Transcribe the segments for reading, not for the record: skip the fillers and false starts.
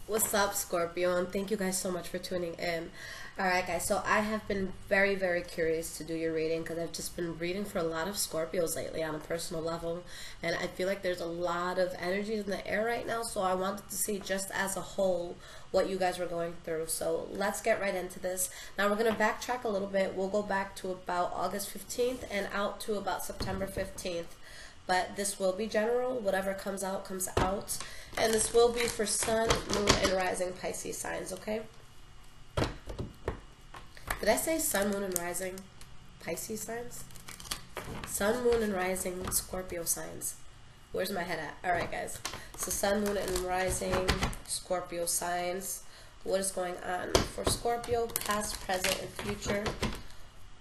What's up, Scorpio? And thank you guys so much for tuning in. Alright, guys, so I have been very, very curious to do your reading because I've just been reading for a lot of Scorpios lately on a personal level. And I feel like there's a lot of energies in the air right now, so I wanted to see just as a whole what you guys were going through. So let's get right into this. Now we're going to backtrack a little bit. We'll go back to about August 15th and out to about September 15th. But this will be general. Whatever comes out, comes out. And this will be for Sun, Moon, and Rising Pisces signs, okay? Did I say Sun, Moon, and Rising Pisces signs? Sun, Moon, and Rising Scorpio signs. Where's my head at? Alright, guys. So Sun, Moon, and Rising Scorpio signs. What is going on for Scorpio, past, present, and future?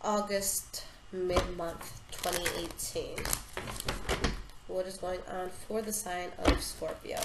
August, mid-month, 2018. What is going on for the sign of Scorpio?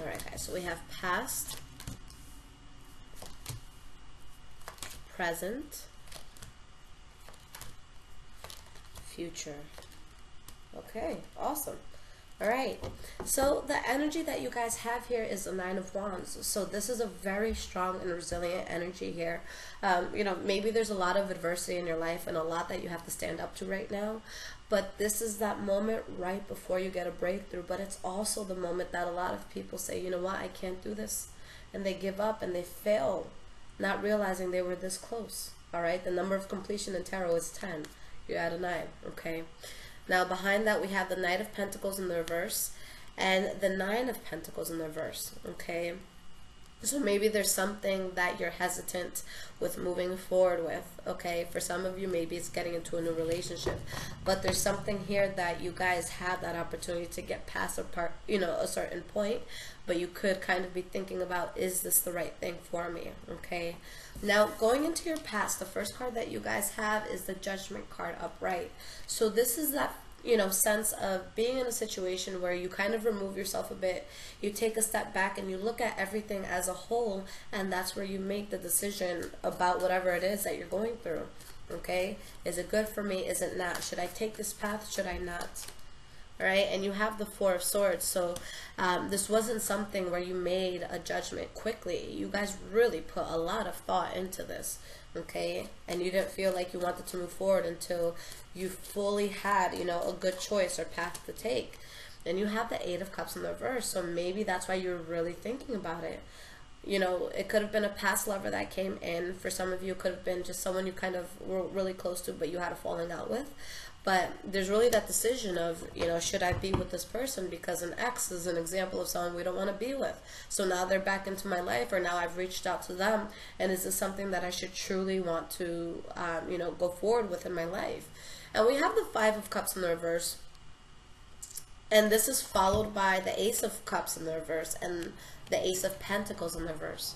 Alright, guys, so we have past, present, future. Okay, awesome. Alright, so the energy that you guys have here is the Nine of Wands. So this is a very strong and resilient energy here. You know, maybe there's a lot of adversity in your life and a lot that you have to stand up to right now. But this is that moment right before you get a breakthrough. But it's also the moment that a lot of people say, you know what, I can't do this. And they give up and they fail, not realizing they were this close. Alright, the number of completion in tarot is 10. You're at a 9, okay? Now behind that we have the Knight of Pentacles in the reverse and the Nine of Pentacles in the reverse, okay? So maybe there's something that you're hesitant with moving forward with, okay? For some of you, maybe it's getting into a new relationship. But there's something here that you guys have that opportunity to get past a part, you know, a certain point. But you could kind of be thinking about, is this the right thing for me, okay? Now, going into your past, the first card that you guys have is the Judgment card upright. So this is that, you know, sense of being in a situation where you kind of remove yourself a bit, you take a step back and you look at everything as a whole, and that's where you make the decision about whatever it is that you're going through, okay? Is it good for me? Is it not? Should I take this path? Should I not? Right? And you have the Four of Swords, so this wasn't something where you made a judgment quickly. You guys really put a lot of thought into this, okay? And you didn't feel like you wanted to move forward until you fully had, you know, a good choice or path to take. And you have the Eight of Cups in the reverse, so maybe that's why you're really thinking about it. You know, it could have been a past lover that came in. For some of you, it could have been just someone you kind of were really close to, but you had a falling out with. But there's really that decision of, you know, should I be with this person? Because an ex is an example of someone we don't want to be with. So now they're back into my life, or now I've reached out to them. And is this something that I should truly want to, you know, go forward with in my life? And we have the Five of Cups in the reverse. And this is followed by the Ace of Cups in the reverse and the Ace of Pentacles in the reverse.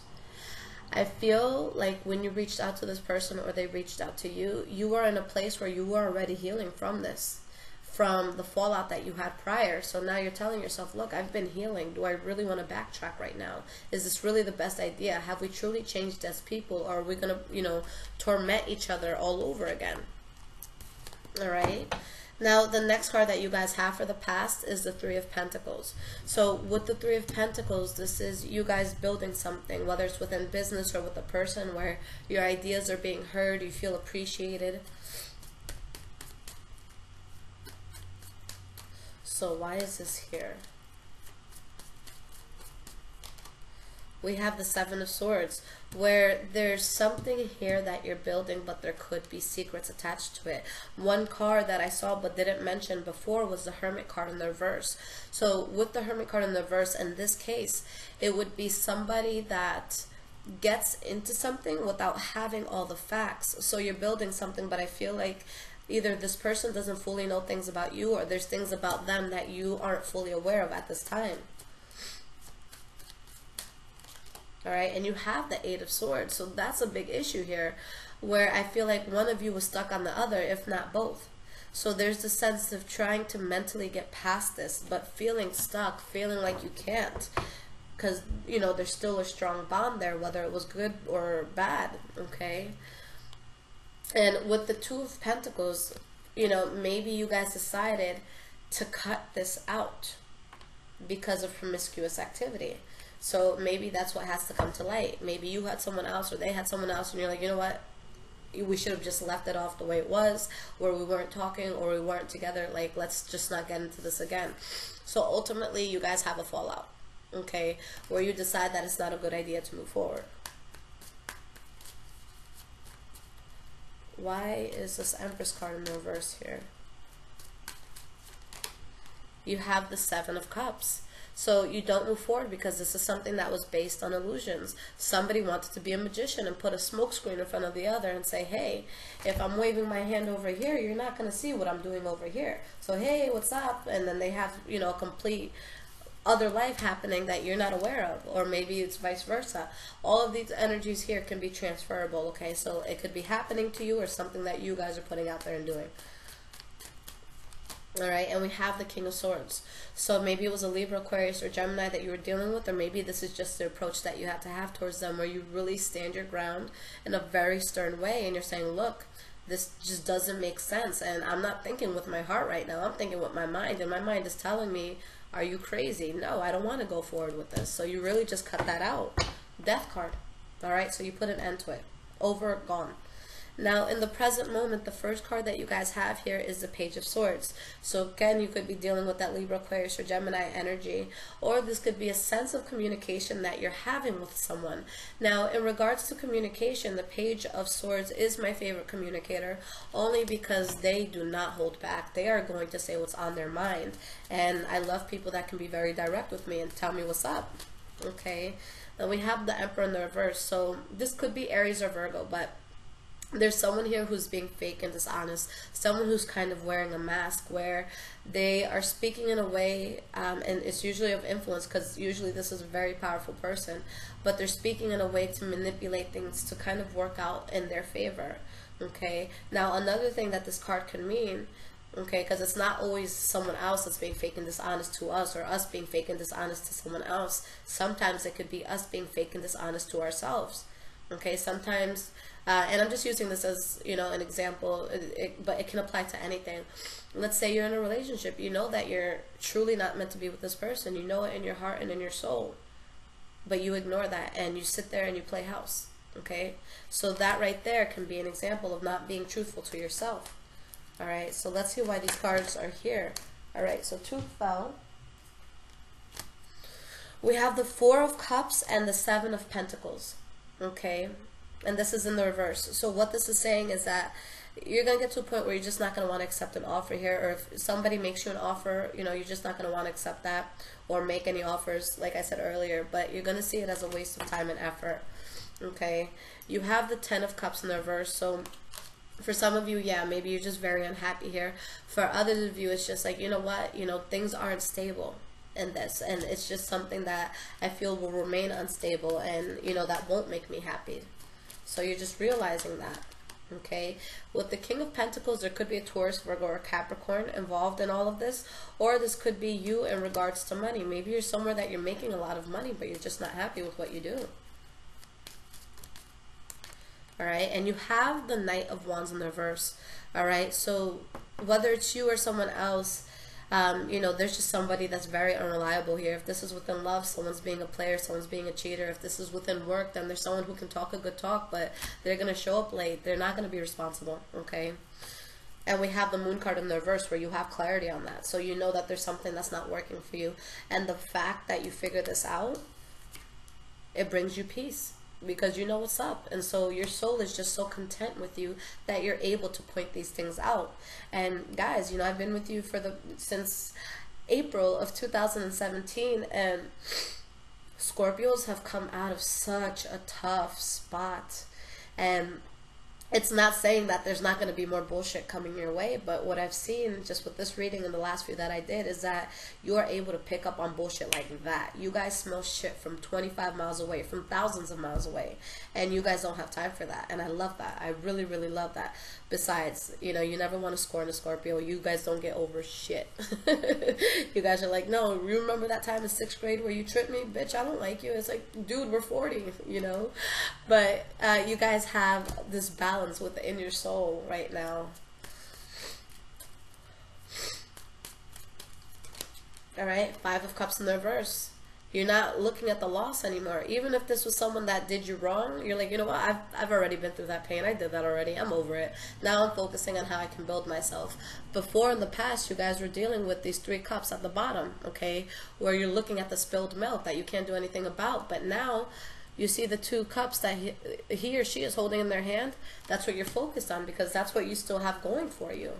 I feel like when you reached out to this person or they reached out to you, you were in a place where you were already healing from this, from the fallout that you had prior. So now you're telling yourself, look, I've been healing. Do I really want to backtrack right now? Is this really the best idea? Have we truly changed as people, or are we going to, you know, torment each other all over again? All right. Now, the next card that you guys have for the past is the Three of Pentacles. So with the Three of Pentacles, this is you guys building something, whether it's within business or with a person where your ideas are being heard, you feel appreciated. So why is this here? We have the Seven of Swords, where there's something here that you're building, but there could be secrets attached to it. One card that I saw but didn't mention before was the Hermit card in the reverse. So with the Hermit card in the reverse, in this case, it would be somebody that gets into something without having all the facts. So you're building something, but I feel like Either this person doesn't fully know things about you, or there's things about them that you aren't fully aware of at this time. All right, and you have the Eight of Swords, so that's a big issue here, where I feel like one of you was stuck on the other, if not both. So there's the sense of trying to mentally get past this, but feeling stuck, feeling like you can't, because, you know, there's still a strong bond there, whether it was good or bad, okay? And with the Two of Pentacles, you know, maybe you guys decided to cut this out because of promiscuous activity. So maybe that's what has to come to light. Maybe you had someone else, or they had someone else, and you're like, you know what? We should have just left it off the way it was, where we weren't talking or we weren't together. Like, let's just not get into this again. So ultimately, you guys have a fallout, okay, where you decide that it's not a good idea to move forward. Why is this Empress card in the reverse here? You have the Seven of Cups. So you don't move forward because this is something that was based on illusions. Somebody wanted to be a magician and put a smoke screen in front of the other and say, hey, if I'm waving my hand over here, you're not going to see what I'm doing over here. So, hey, what's up? And then they have, you know, a complete other life happening that you're not aware of. Or maybe it's vice versa. All of these energies here can be transferable, okay? So it could be happening to you or something that you guys are putting out there and doing. All right, and we have the King of Swords. So maybe it was a Libra, Aquarius, or Gemini that you were dealing with, or maybe this is just the approach that you have to have towards them, where you really stand your ground in a very stern way, and you're saying, look, this just doesn't make sense, and I'm not thinking with my heart right now, I'm thinking with my mind, and my mind is telling me, are you crazy? No, I don't want to go forward with this. So you really just cut that out. Death card. All right, so you put an end to it. Over, gone. Now, in the present moment, the first card that you guys have here is the Page of Swords. So again, you could be dealing with that Libra, Aquarius, or Gemini energy, or this could be a sense of communication that you're having with someone. Now, in regards to communication, the Page of Swords is my favorite communicator, only because they do not hold back. They are going to say what's on their mind, and I love people that can be very direct with me and tell me what's up, okay? Now, we have the Emperor in the reverse, so this could be Aries or Virgo, but there's someone here who's being fake and dishonest, someone who's kind of wearing a mask, where they are speaking in a way, and it's usually of influence, because usually this is a very powerful person, but they're speaking in a way to manipulate things to kind of work out in their favor, okay? Now, another thing that this card can mean, okay, because it's not always someone else that's being fake and dishonest to us, or us being fake and dishonest to someone else. Sometimes it could be us being fake and dishonest to ourselves, okay? Sometimes... and I'm just using this as, you know, an example, but it can apply to anything. Let's say you're in a relationship. You know that you're truly not meant to be with this person. You know it in your heart and in your soul. But you ignore that and you sit there and you play house. Okay? So that right there can be an example of not being truthful to yourself. Alright, so let's see why these cards are here. Alright, so two fell. We have the Four of Cups and the Seven of Pentacles. Okay? And this is in the reverse. So what this is saying is that you're going to get to a point where you're just not going to want to accept an offer here. Or if somebody makes you an offer, you know, you're just not going to want to accept that or make any offers, like I said earlier. But you're going to see it as a waste of time and effort. Okay? You have the Ten of Cups in the reverse. So for some of you, yeah, maybe you're just very unhappy here. For others of you, it's just like, you know what? You know, things aren't stable in this. And it's just something that I feel will remain unstable. And, you know, that won't make me happy. So you're just realizing that, okay? With the King of Pentacles, there could be a Taurus, Virgo, or Capricorn involved in all of this. Or this could be you in regards to money. Maybe you're somewhere that you're making a lot of money, but you're just not happy with what you do. Alright, and you have the Knight of Wands in the reverse. Alright, so whether it's you or someone else, you know, there's just somebody that's very unreliable here. If this is within love, someone's being a player, someone's being a cheater. If this is within work, then there's someone who can talk a good talk, but they're going to show up late. They're not going to be responsible, okay? And we have the Moon card in the reverse, where you have clarity on that. So you know that there's something that's not working for you. And the fact that you figure this out, it brings you peace. Because you know what's up, and so your soul is just so content with you that you're able to point these things out. And guys, you know, I've been with you since April of 2017, and Scorpios have come out of such a tough spot, and It's not saying that there's not going to be more bullshit coming your way, but what I've seen just with this reading and the last few that I did is that you are able to pick up on bullshit like that. You guys smell shit from 25 miles away, from thousands of miles away, and you guys don't have time for that, and I love that. I really, really love that. Besides, you know, you never want to scorn a Scorpio. You guys don't get over shit. You guys are like, no, you remember that time in 6th grade where you tripped me? Bitch, I don't like you. It's like, dude, we're 40, you know? But you guys have this balance within your soul right now. All right, 5 of Cups in the reverse. You're not looking at the loss anymore. Even if this was someone that did you wrong, you're like, you know what, I've already been through that pain. I did that already. I'm over it. Now I'm focusing on how I can build myself. Before, in the past, you guys were dealing with these 3 cups at the bottom, okay, where you're looking at the spilled milk that you can't do anything about. But now you see the 2 cups that he or she is holding in their hand. That's what you're focused on, because that's what you still have going for you.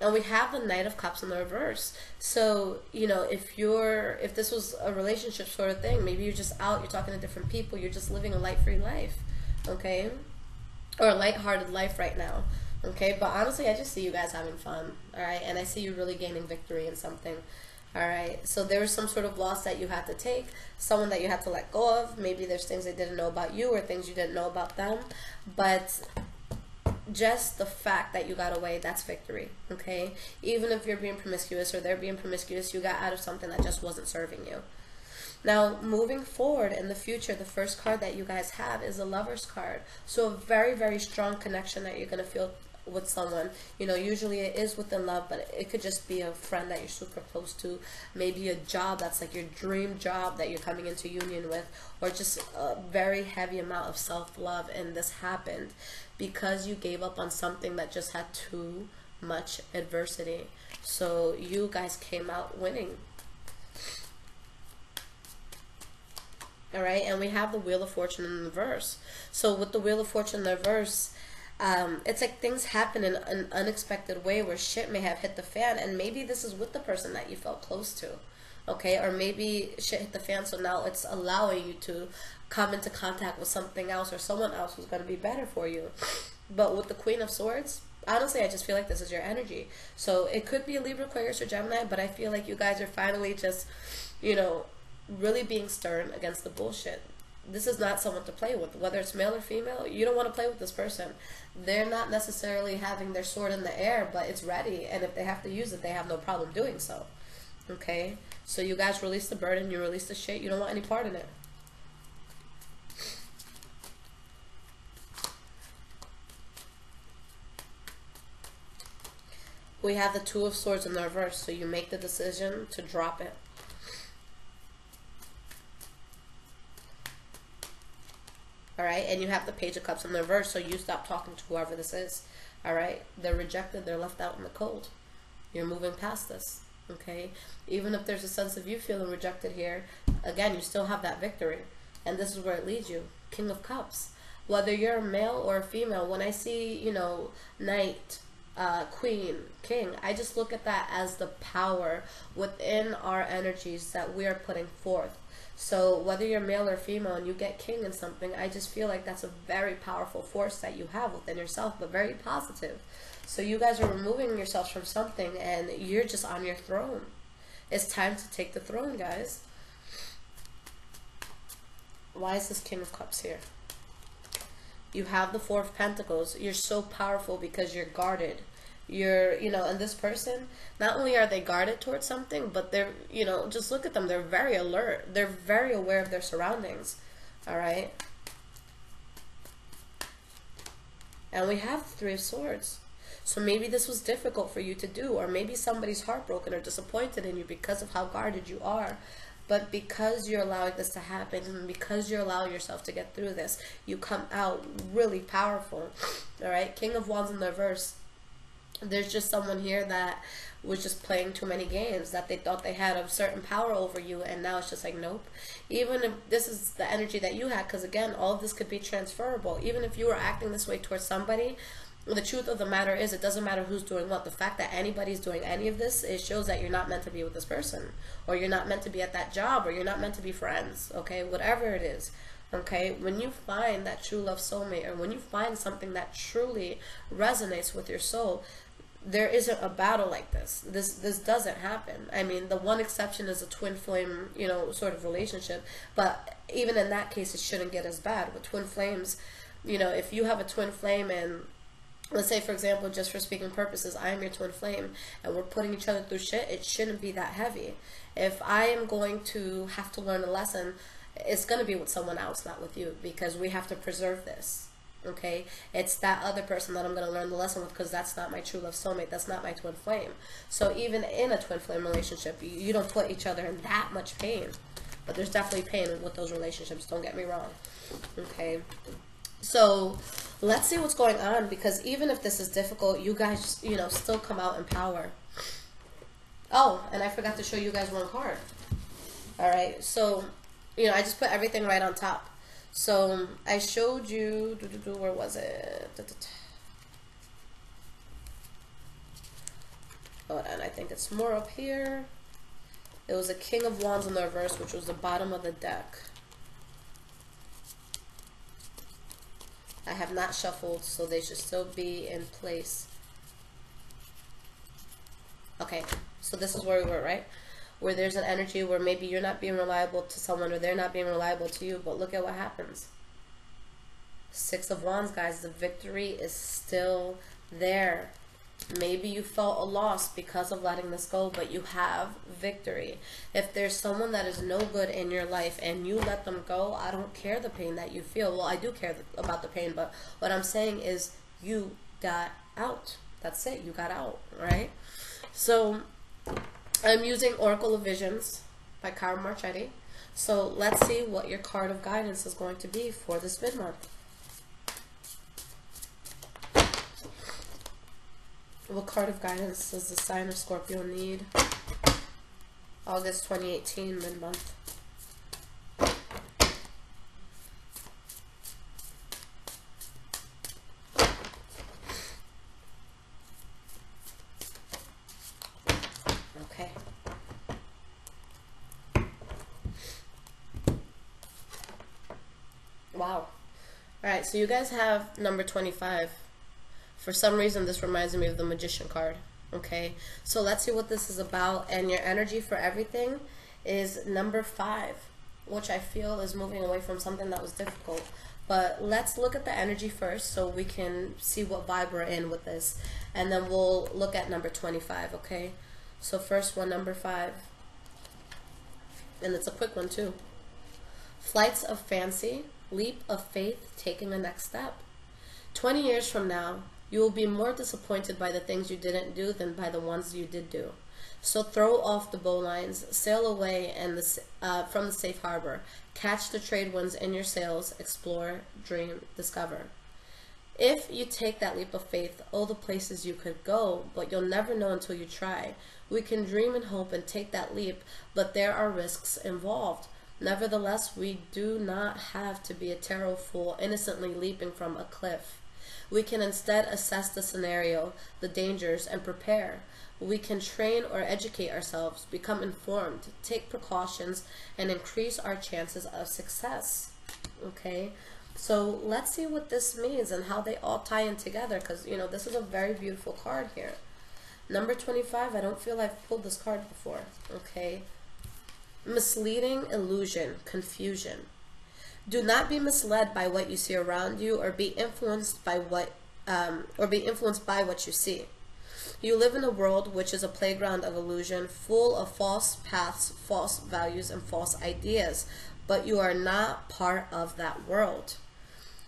And we have the Knight of Cups in the reverse. So, you know, if this was a relationship sort of thing, maybe you're just out, you're talking to different people, you're just living a light-free life, okay? Or a light-hearted life right now, okay? But honestly, I just see you guys having fun, all right? And I see you really gaining victory in something, all right? So there was some sort of loss that you had to take, someone that you had to let go of. Maybe there's things they didn't know about you or things you didn't know about them, but just the fact that you got away, that's victory, okay? Even if you're being promiscuous or they're being promiscuous, you got out of something that just wasn't serving you. Now, moving forward in the future, the first card that you guys have is a Lover's card. So a very, very strong connection that you're going to feel with someone. You know, usually it is within love, but it could just be a friend that you're super close to, maybe a job that's like your dream job that you're coming into union with, or just a very heavy amount of self-love. And this happened because you gave up on something that just had too much adversity. So you guys came out winning. All right, and we have the Wheel of Fortune in the reverse. So with the Wheel of Fortune in the reverse, it's like things happen in an unexpected way where shit may have hit the fan, and maybe this is with the person that you felt close to, okay? Or maybe shit hit the fan, so now it's allowing you to come into contact with something else or someone else who's going to be better for you. But with the Queen of Swords, honestly, I just feel like this is your energy. So it could be a Libra, Aquarius, or Gemini, but I feel like you guys are finally just, you know, really being stern against the bullshit. This is not someone to play with. Whether it's male or female, you don't want to play with this person. They're not necessarily having their sword in the air, but it's ready, and if they have to use it, they have no problem doing so. Okay? So you guys release the burden, you release the shit, you don't want any part in it. We have the Two of Swords in the reverse, so you make the decision to drop it. Alright, and you have the Page of Cups in the reverse, so you stop talking to whoever this is. Alright, they're rejected, they're left out in the cold. You're moving past this, okay? Even if there's a sense of you feeling rejected here, again, you still have that victory. And this is where it leads you. King of Cups. Whether you're a male or a female, when I see, you know, Knight, Queen, King, I just look at that as the power within our energies that we are putting forth. So whether you're male or female and you get King in something, I just feel like that's a very powerful force that you have within yourself, but very positive. So you guys are removing yourselves from something and you're just on your throne. It's time to take the throne, guys. Why is this King of Cups here? You have the Four of Pentacles. You're so powerful because you're guarded. You're, you know, and this person, not only are they guarded towards something, but they're, you know, just look at them. They're very alert. They're very aware of their surroundings. All right. And we have the Three of Swords. So maybe this was difficult for you to do, or maybe somebody's heartbroken or disappointed in you because of how guarded you are. But because you're allowing this to happen, and because you're allowing yourself to get through this, you come out really powerful. All right. King of Wands in the reverse. There's just someone here that was just playing too many games, that they thought they had a certain power over you, and now it's just like, nope. Even if this is the energy that you had, because again, all of this could be transferable. Even if you were acting this way towards somebody, the truth of the matter is, it doesn't matter who's doing what. The fact that anybody's doing any of this, it shows that you're not meant to be with this person, or you're not meant to be at that job, or you're not meant to be friends, okay? Whatever it is, Okay, when you find that true love soulmate, or when you find something that truly resonates with your soul, there isn't a battle like this. This doesn't happen. I mean, the one exception is a twin flame, you know, sort of relationship. But even in that case, it shouldn't get as bad. With twin flames, you know, if you have a twin flame and let's say, for example, just for speaking purposes, I am your twin flame and we're putting each other through shit, it shouldn't be that heavy. If I am going to have to learn a lesson, it's going to be with someone else, not with you, because we have to preserve this. Okay, it's that other person that I'm going to learn the lesson with, because that's not my true love soulmate. That's not my twin flame. So even in a twin flame relationship, you don't put each other in that much pain, but there's definitely pain with those relationships. Don't get me wrong. Okay, so let's see what's going on, because even if this is difficult, you guys, you know, still come out in power. Oh, and I forgot to show you guys one card. All right, so you know, I just put everything right on top. So I showed you, where was it? Hold on, I think it's more up here. It was a King of Wands in the reverse, which was the bottom of the deck. I have not shuffled, so they should still be in place. Okay, so this is where we were, right? Where there's an energy where maybe you're not being reliable to someone, or they're not being reliable to you, but look at what happens. Six of Wands, guys. The victory is still there. Maybe you felt a loss because of letting this go, but you have victory. If there's someone that is no good in your life and you let them go, I don't care the pain that you feel. Well, I do care about the pain, but what I'm saying is you got out. That's it. You got out, right? So I'm using Oracle of Visions by Kara Marchetti. So let's see what your card of guidance is going to be for this mid-month. What card of guidance does the sign of Scorpio need? August 2018, mid-month. Okay. Wow. Alright, so you guys have number 25. For some reason, this reminds me of the Magician card. Okay, so let's see what this is about. And your energy for everything is number 5, which I feel is moving away from something that was difficult. But let's look at the energy first so we can see what vibe we're in with this. And then we'll look at number 25, okay? So first one, number 5. And it's a quick one too. Flights of fancy, leap of faith, taking the next step. 20 years from now, you will be more disappointed by the things you didn't do than by the ones you did do. So throw off the bowlines, sail away from the safe harbor. Catch the trade winds in your sails, explore, dream, discover. If you take that leap of faith, oh, the places you could go, but you'll never know until you try. We can dream and hope and take that leap, but there are risks involved. Nevertheless, we do not have to be a tarot fool innocently leaping from a cliff. We can instead assess the scenario, the dangers, and prepare. We can train or educate ourselves, become informed, take precautions, and increase our chances of success. Okay, so let's see what this means and how they all tie in together, because, you know, this is a very beautiful card here. Number 25, I don't feel I've pulled this card before. Okay, misleading, illusion, confusion. Do not be misled by what you see around you, or be influenced by what you see. You live in a world which is a playground of illusion, full of false paths, false values, and false ideas, but you are not part of that world.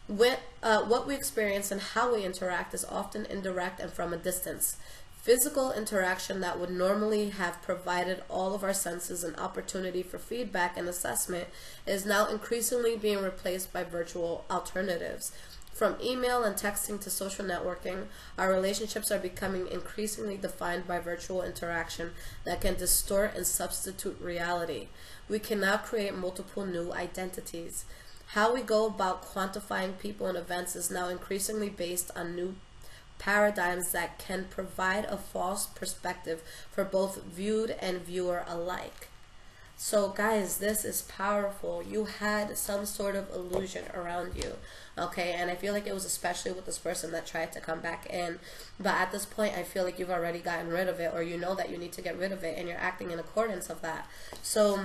What we experience and how we interact is often indirect and from a distance. Physical interaction that would normally have provided all of our senses an opportunity for feedback and assessment is now increasingly being replaced by virtual alternatives. From email and texting to social networking, our relationships are becoming increasingly defined by virtual interaction that can distort and substitute reality. We can now create multiple new identities. How we go about quantifying people and events is now increasingly based on new paradigms that can provide a false perspective for both viewed and viewer alike. So guys, this is powerful. You had some sort of illusion around you, okay? And I feel like it was especially with this person that tried to come back in. But at this point, I feel like you've already gotten rid of it, or you know that you need to get rid of it, and you're acting in accordance of that. So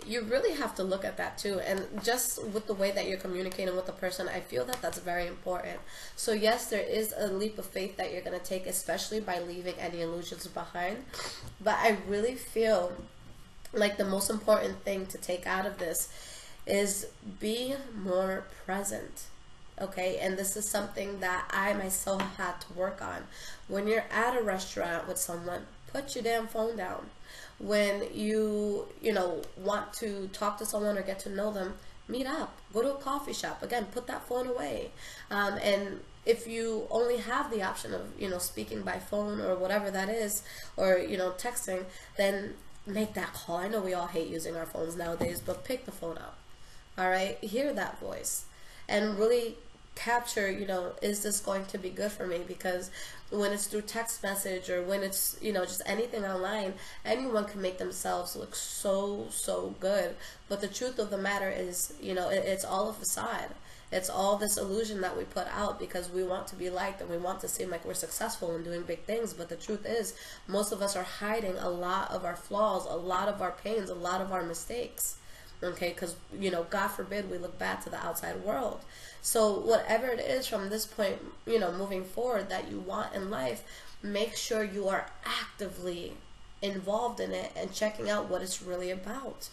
you really have to look at that too. And just with the way that you're communicating with the person, I feel that that's very important. So yes, there is a leap of faith that you're going to take, especially by leaving any illusions behind. But I really feel like the most important thing to take out of this is be more present, okay? And this is something that I myself had to work on. When you're at a restaurant with someone, put your damn phone down. When you know, want to talk to someone or get to know them, meet up, go to a coffee shop. Again, put that phone away. And if you only have the option of, you know, speaking by phone or whatever that is, or, you know, texting, then make that call. I know we all hate using our phones nowadays, but pick the phone up. All right, hear that voice and really capture, you know, is this going to be good for me? Because when it's through text message, or when it's, you know, just anything online, anyone can make themselves look so good. But the truth of the matter is, you know, it's all a facade. It's all this illusion that we put out because we want to be liked and we want to seem like we're successful and doing big things. But the truth is, most of us are hiding a lot of our flaws, a lot of our pains, a lot of our mistakes. Okay, because, you know, God forbid we look bad to the outside world. So whatever it is from this point, you know, moving forward that you want in life, make sure you are actively involved in it and checking out what it's really about.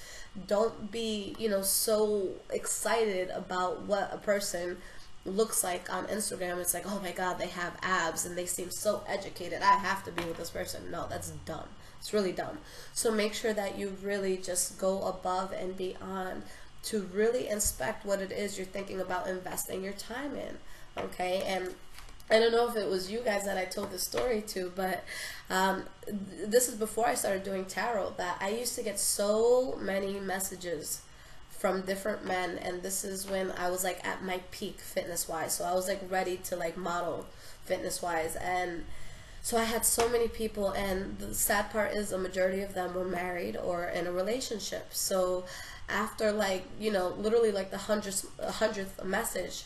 Don't be, you know, so excited about what a person looks like on Instagram. It's like, oh my God, they have abs and they seem so educated, I have to be with this person. No, that's dumb. It's really dumb. So make sure that you really just go above and beyond to really inspect what it is you're thinking about investing your time in. Okay, and I don't know if it was you guys that I told this story to, but this is before I started doing tarot, that I used to get so many messages from different men, and this is when I was like at my peak fitness wise. So I was like ready to like model fitness wise, and so I had so many people, and the sad part is a majority of them were married or in a relationship. So after, like, you know, literally like the hundredth message,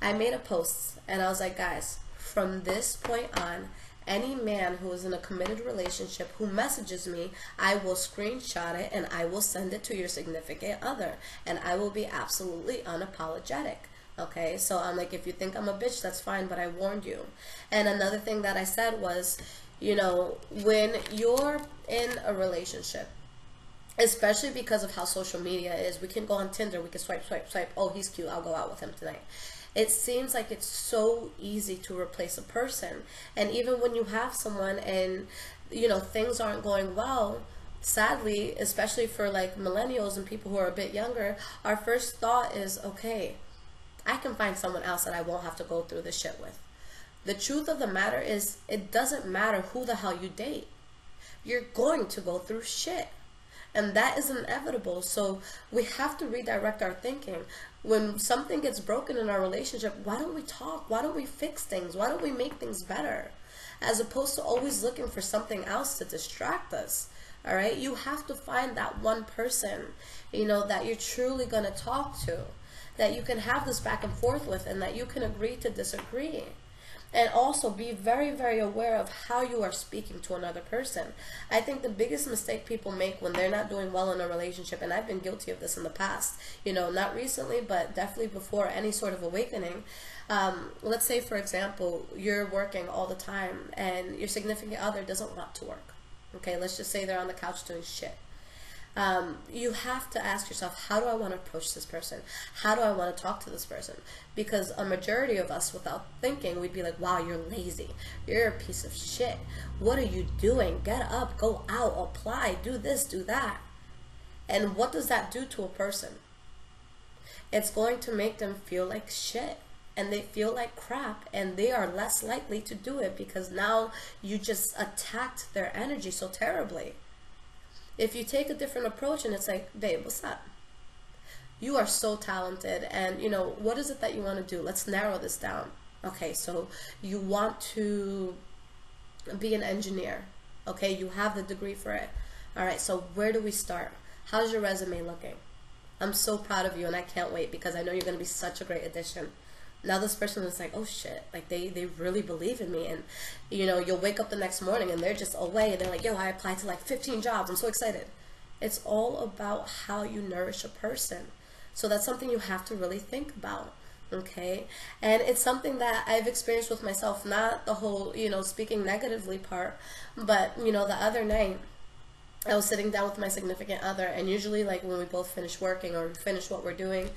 I made a post and I was like, guys, from this point on, any man who is in a committed relationship who messages me, I will screenshot it and I will send it to your significant other, and I will be absolutely unapologetic. Okay, so I'm like, if you think I'm a bitch, that's fine, but I warned you. And another thing that I said was, you know, when you're in a relationship, especially because of how social media is, we can go on Tinder, we can swipe, oh, he's cute, I'll go out with him tonight. It seems like it's so easy to replace a person. And even when you have someone and, you know, things aren't going well, sadly, especially for like millennials and people who are a bit younger, our first thought is, okay, I can find someone else that I won't have to go through this shit with. The truth of the matter is, it doesn't matter who the hell you date. You're going to go through shit. And that is inevitable. So we have to redirect our thinking. When something gets broken in our relationship, why don't we talk? Why don't we fix things? Why don't we make things better? As opposed to always looking for something else to distract us. All right? You have to find that one person, you know, that you're truly going to talk to, that you can have this back and forth with, and that you can agree to disagree. And also be very, very aware of how you are speaking to another person. I think the biggest mistake people make when they're not doing well in a relationship, and I've been guilty of this in the past, you know, not recently, but definitely before any sort of awakening. Let's say, for example, you're working all the time and your significant other doesn't want to work. Okay, let's just say they're on the couch doing shit. You have to ask yourself, how do I want to approach this person? How do I want to talk to this person? Because a majority of us, without thinking, we'd be like, wow, you're lazy. You're a piece of shit. What are you doing? Get up, go out, apply, do this, do that. And what does that do to a person? It's going to make them feel like shit. And they feel like crap, and they are less likely to do it because now you just attacked their energy so terribly. If you take a different approach and it's like, babe, what's up? You are so talented, and you know, what is it that you want to do? Let's narrow this down. Okay, so you want to be an engineer. Okay, you have the degree for it. All right, so where do we start? How's your resume looking? I'm so proud of you, and I can't wait because I know you're going to be such a great addition. Now this person is like, oh shit, like they really believe in me. And you know, you'll wake up the next morning and they're just away and they're like, yo, I applied to like 15 jobs. I'm so excited. It's all about how you nourish a person. So that's something you have to really think about. Okay. And it's something that I've experienced with myself, not the whole, you know, speaking negatively part, but you know, the other night I was sitting down with my significant other, and usually like when we both finish working or finish what we're doing,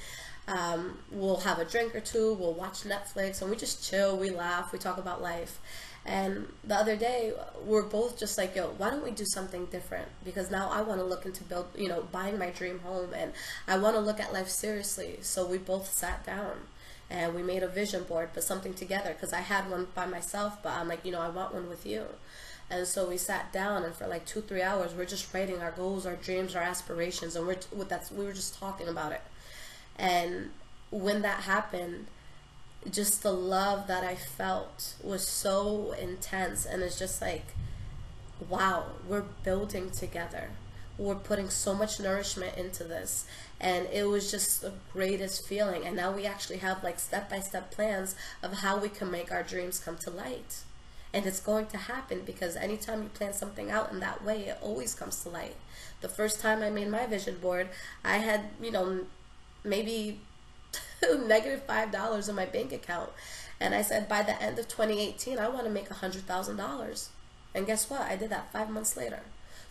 we'll have a drink or two, we'll watch Netflix, and we just chill, we laugh, we talk about life. And the other day, we're both just like, yo, why don't we do something different? Because now I want to look into buying my dream home, and I want to look at life seriously. So we both sat down and we made a vision board, but something together, because I had one by myself, but I'm like, you know, I want one with you. And so we sat down, and for like 2-3 hours, we're just writing our goals, our dreams, our aspirations, and we were just talking about it. And when that happened, just the love that I felt was so intense, and it's just like, wow, we're building together. We're putting so much nourishment into this, and it was just the greatest feeling. And now we actually have like step-by-step plans of how we can make our dreams come to light. And it's going to happen, because anytime you plan something out in that way, it always comes to light. The first time I made my vision board, I had, you know, maybe negative $5 in my bank account. And I said, by the end of 2018, I want to make $100,000. And guess what? I did that 5 months later.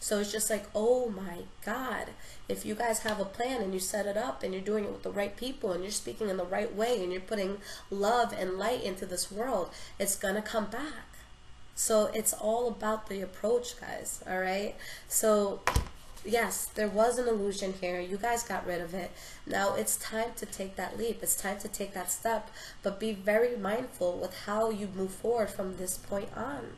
So it's just like, oh my God, if you guys have a plan and you set it up and you're doing it with the right people and you're speaking in the right way and you're putting love and light into this world, it's going to come back. So it's all about the approach, guys, all right? So yes, there was an illusion here. You guys got rid of it. Now it's time to take that leap. It's time to take that step, but be very mindful with how you move forward from this point on.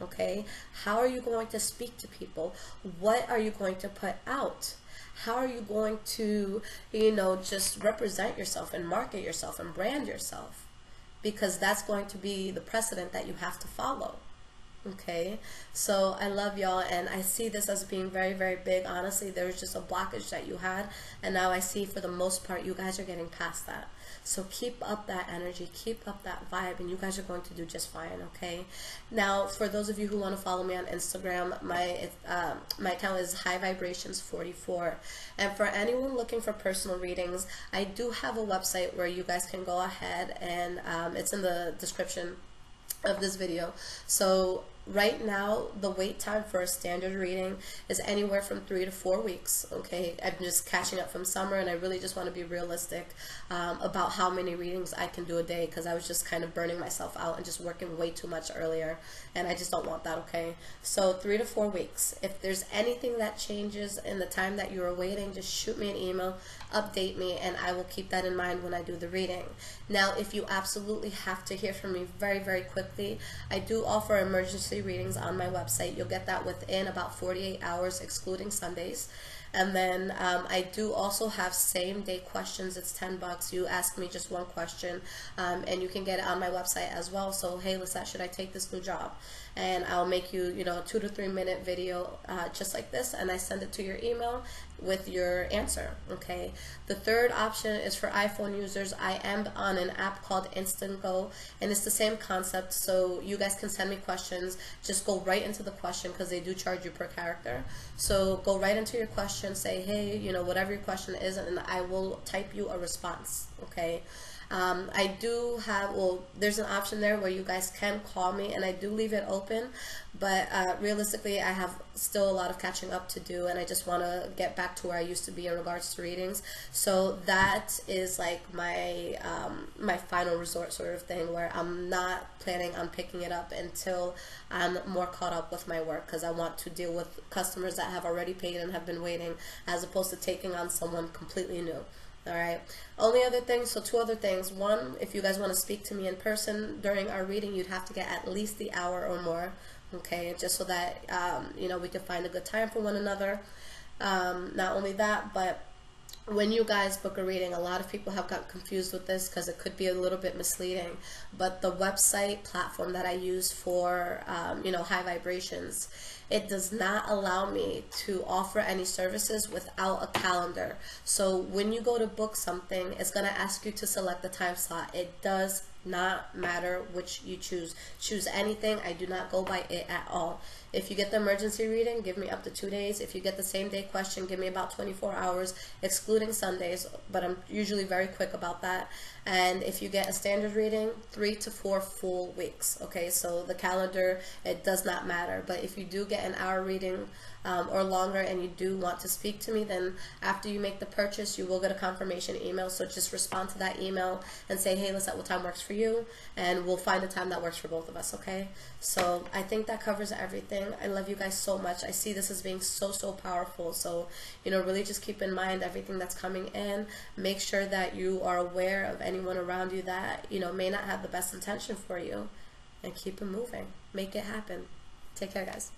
Okay? How are you going to speak to people? What are you going to put out? How are you going to, you know, just represent yourself and market yourself and brand yourself? Because that's going to be the precedent that you have to follow. Okay, so I love y'all, and I see this as being very, very big. Honestly, there was just a blockage that you had, and now I see for the most part you guys are getting past that. So keep up that energy, keep up that vibe, and you guys are going to do just fine. Okay, now for those of you who want to follow me on Instagram, my account is High Vibrations 44, and for anyone looking for personal readings, I do have a website where you guys can go ahead, and it's in the description of this video. So right now the wait time for a standard reading is anywhere from 3 to 4 weeks. Okay, I'm just catching up from summer, and I really just want to be realistic about how many readings I can do a day, because I was just kind of burning myself out and just working way too much earlier, and I just don't want that. Okay, so 3 to 4 weeks. If there's anything that changes in the time that you're waiting, just shoot me an email, update me, and I will keep that in mind when I do the reading. Now if you absolutely have to hear from me very, very quickly, I do offer emergency readings on my website. You'll get that within about 48 hours, excluding Sundays. And then I do also have same day questions. It's $10. You ask me just one question, and you can get it on my website as well. So, hey, Lissette, should I take this new job? And I'll make you, you know, a 2 to 3 minute video just like this, and I send it to your email with your answer. Okay. The third option is for iPhone users. I am on an app called Instant Go, and it's the same concept. So you guys can send me questions. Just go right into the question, because they do charge you per character. So go right into your question. Say, hey, you know, whatever your question is, and I will type you a response. Okay. I do have, well, there's an option there where you guys can call me, and I do leave it open, but realistically I have still a lot of catching up to do, and I just want to get back to where I used to be in regards to readings. So that is like my my final resort sort of thing, where I'm not planning on picking it up until I'm more caught up with my work, because I want to deal with customers that have already paid and have been waiting, as opposed to taking on someone completely new. Alright, only other things, so 2 other things. One, if you guys want to speak to me in person during our reading, you'd have to get at least the hour or more, okay, just so that, you know, we can find a good time for one another. Not only that, but when you guys book a reading, a lot of people have got confused with this because it could be a little bit misleading, but the website platform that I use for you know, high vibrations, it does not allow me to offer any services without a calendar. So when you go to book something, it's going to ask you to select the time slot. It does not matter which you choose. Choose anything. I do not go by it at all. If you get the emergency reading, give me up to 2 days. If you get the same day question, give me about 24 hours, excluding Sundays, but I'm usually very quick about that. And if you get a standard reading, 3 to 4 full weeks. Okay, so the calendar, it does not matter. But if you do get an hour reading or longer and you do want to speak to me, then after you make the purchase, you will get a confirmation email. So just respond to that email and say, hey, Lissette, what time works for you? And we'll find a time that works for both of us, okay? So I think that covers everything. I love you guys so much. I see this as being so, so powerful. So, you know, really just keep in mind everything that's coming in. Make sure that you are aware of anyone around you that, you know, may not have the best intention for you. And keep it moving. Make it happen. Take care, guys.